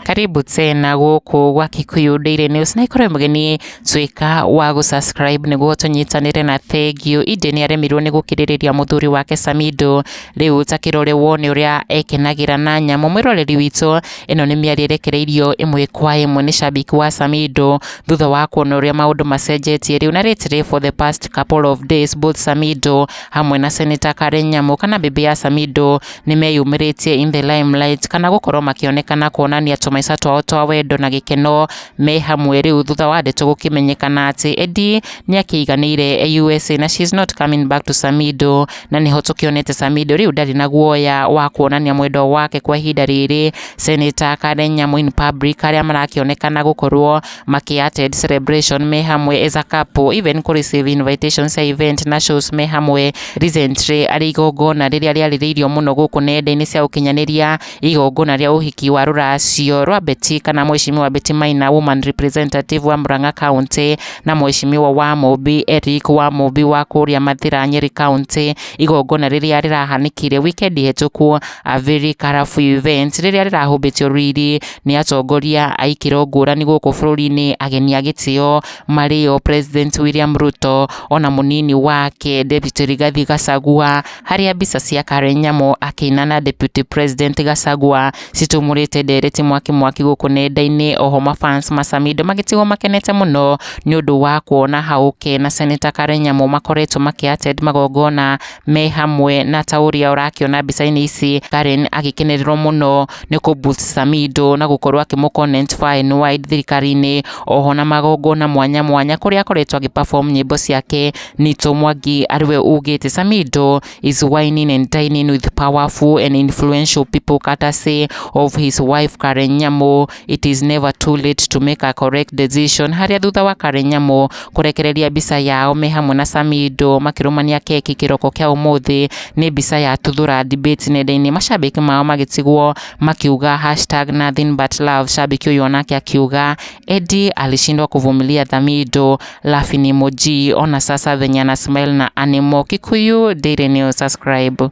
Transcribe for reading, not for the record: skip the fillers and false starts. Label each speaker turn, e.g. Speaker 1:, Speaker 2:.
Speaker 1: Karibu tena guku gwa Kikuyu Daily News na ikorwo mugeni twika wa gusubscribe niguo tunyitanire na thegio. Edday ni aremirwo ni gukiririria muthuri wake Samidoh riu takirorwo ni uria ekenagira na Nyamũ. Mwiroreri witu ino ni miario irekereirio imwe kwa imwe ni shabiki wa Samidoh thutha wa kuona uria maundu macenjetie riu na retire for the past couple of days. Both Samidoh hamwe na Senator Karen Nyamũ kana bibi ya Samidoh ni meyumiritie in the limelight kana gukorwo makionekana kuonania maica twao twa wendo na gikeno me hamwe riu thutha wa ndeto gukimenyekana ati Edday ni akiiganire USA na she's not coming back to Samidoh na niho tukionete Samidoh riu ndari na guoya wa kuonania mwendwa wake kwa ihinda riri. Senator Karen Nyamũ in public aria marakionekana gukorwo makiattend celebration me hamwe as a couple, even kureceive invitations ya event na shows me hamwe. Recently ari igongona riria riaririo muno guku nenda-ini cia ukinyaniria, igongona ria uhiki wa RūRAcio rwa Beti kana mheshimiwa Beti Maina, woman representative wa Muranga County, na mheshimiwa wa Mobi Eric wa Mobi wa kuria Mathira Nyeri County. Igongona riria rirahanikire weekend hituku, a very colorful event riria rirahubitio riri ni atongoria aikiro ngurani guku bururi-ini, ageni agitio mario President William Ruto ona munini wake Deputy Rigathi Gachagua, haria mbica cia Karen Nyamũ akina na Deputy President Gachagua citumurite ndereti mwaki guku nenda-ini. Oho mafans ma Samidoh magitigwo makenete muno ni undu wa kuona hauke na Senator Karen Nyamũ makoretwo makiattend magongona me hamwe na tauria urakiona mbica-ini ici. Karen agikenererwo muno ni kuboost Samidoh na gukorwo akimuconnect far and wide thirikari-ini, oho na magongona mwanya mwanya kuria akoretwo agiperform nyimbo ciake. Nito Mwangi ariwe ugite Samidoh is whining and dining with powerful and influential people courtesy of his wife Karen Nyamũ. It is never too late to make a correct decision. Haria thutha wa Karen Nyamũ kurekereria mbica yao me hamwe na Samidoh makirumania keki kiroko kia umuthi ni mbica ya Thutha debate nenda-ini, mashabiki mao magitigwo makiuga #nothing but love. Shabiki uyu onake akiuga Edday alishindwa kuvumilia Samidoh, laughing emoji, ona sasa venye ana smile na animo. Kikuyu Daily News, subscribe.